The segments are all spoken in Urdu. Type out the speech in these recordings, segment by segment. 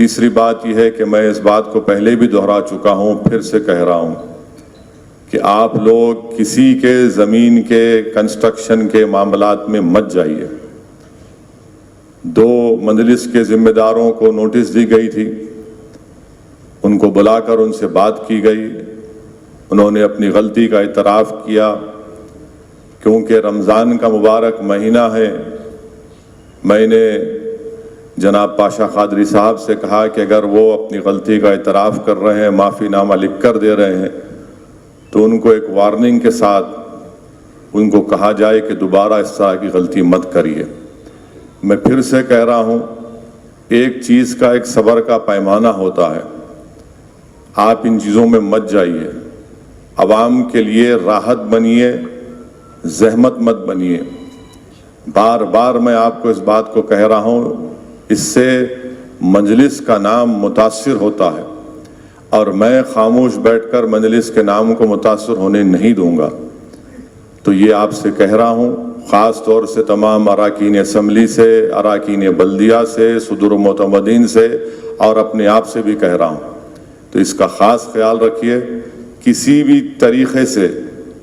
تیسری بات یہ ہے کہ میں اس بات کو پہلے بھی دہرا چکا ہوں، پھر سے کہہ رہا ہوں کہ آپ لوگ کسی کے زمین کے کنسٹرکشن کے معاملات میں مت جائیے۔ 2 مجلس کے ذمہ داروں کو نوٹس دی گئی تھی، ان کو بلا کر ان سے بات کی گئی، انہوں نے اپنی غلطی کا اعتراف کیا۔ کیونکہ رمضان کا مبارک مہینہ ہے، میں نے جناب پاشا قادری صاحب سے کہا کہ اگر وہ اپنی غلطی کا اعتراف کر رہے ہیں، معافی نامہ لکھ کر دے رہے ہیں، تو ان کو ایک وارننگ کے ساتھ ان کو کہا جائے کہ دوبارہ اس طرح کی غلطی مت کریے۔ میں پھر سے کہہ رہا ہوں، ایک چیز کا ایک صبر کا پیمانہ ہوتا ہے، آپ ان چیزوں میں مت جائیے۔ عوام کے لیے راحت بنیے، زحمت مت بنیے۔ بار بار میں آپ کو اس بات کو کہہ رہا ہوں، اس سے مجلس کا نام متاثر ہوتا ہے، اور میں خاموش بیٹھ کر مجلس کے نام کو متاثر ہونے نہیں دوں گا۔ تو یہ آپ سے کہہ رہا ہوں، خاص طور سے تمام اراکین اسمبلی سے، اراکین بلدیہ سے، صدور معتمدین سے، اور اپنے آپ سے بھی کہہ رہا ہوں، تو اس کا خاص خیال رکھیے، کسی بھی طریقے سے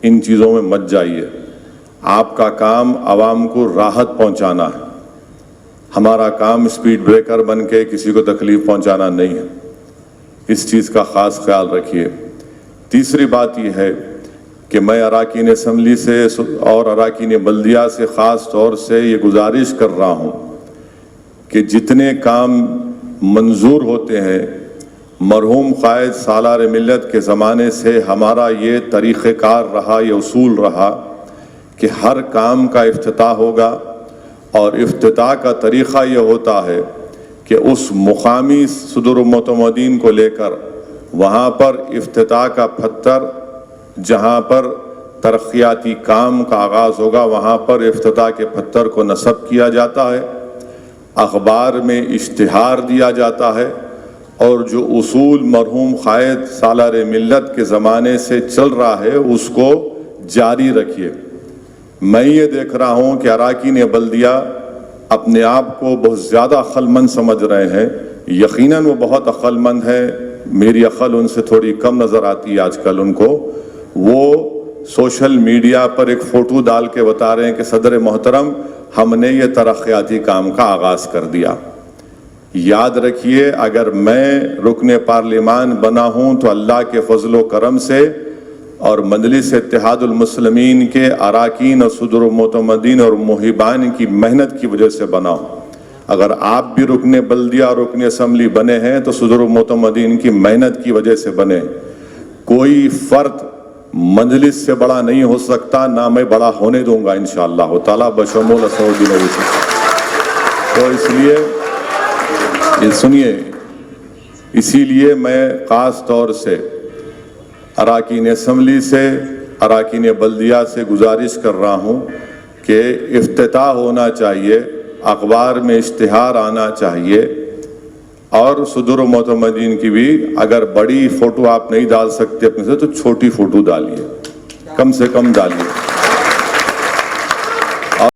ان چیزوں میں مت جائیے۔ آپ کا کام عوام کو راحت پہنچانا ہے، ہمارا کام اسپیڈ بریکر بن کے کسی کو تکلیف پہنچانا نہیں ہے، اس چیز کا خاص خیال رکھیے۔ تیسری بات یہ ہے کہ میں اراکین اسمبلی سے اور اراکین بلدیہ سے خاص طور سے یہ گزارش کر رہا ہوں کہ جتنے کام منظور ہوتے ہیں، مرحوم قائد سالار ملت کے زمانے سے ہمارا یہ طریقہ کار رہا، یہ اصول رہا کہ ہر کام کا افتتاح ہوگا، اور افتتاح کا طریقہ یہ ہوتا ہے کہ اس مقامی صدور معتمدین کو لے کر وہاں پر افتتاح کا پتھر، جہاں پر ترقیاتی کام کا آغاز ہوگا، وہاں پر افتتاح کے پتھر کو نصب کیا جاتا ہے، اخبار میں اشتہار دیا جاتا ہے، اور جو اصول مرحوم قائد سالار ملت کے زمانے سے چل رہا ہے اس کو جاری رکھیے۔ میں یہ دیکھ رہا ہوں کہ اراکین بلدیہ اپنے آپ کو بہت زیادہ عقل مند سمجھ رہے ہیں، یقیناً وہ بہت عقل مند ہیں، میری عقل ان سے تھوڑی کم نظر آتی ہے آج کل ان کو۔ وہ سوشل میڈیا پر ایک فوٹو ڈال کے بتا رہے ہیں کہ صدر محترم ہم نے یہ ترقیاتی کام کا آغاز کر دیا۔ یاد رکھیے، اگر میں رکن پارلیمان بنا ہوں تو اللہ کے فضل و کرم سے اور مجلس اتحاد المسلمین کے اراکین اور صدور معتمدین اور محبان کی محنت کی وجہ سے بنا ہوں۔ اگر آپ بھی رکن بلدیہ اور رکن اسمبلی بنے ہیں تو صدور معتمدین کی محنت کی وجہ سے بنے۔ کوئی فرد مجلس سے بڑا نہیں ہو سکتا، نہ میں بڑا ہونے دوں گا انشاءاللہ تعالیٰ بشمول اسعود نبی سے۔ تو اس لیے یہ سنیے، اسی لیے میں خاص طور سے اراکین اسمبلی سے، اراکین بلدیہ سے گزارش کر رہا ہوں کہ افتتاح ہونا چاہیے، اخبار میں اشتہار آنا چاہیے، اور صدور معتمدین کی بھی اگر بڑی فوٹو آپ نہیں ڈال سکتے اپنے سے تو چھوٹی فوٹو ڈالیے، کم سے کم ڈالیے۔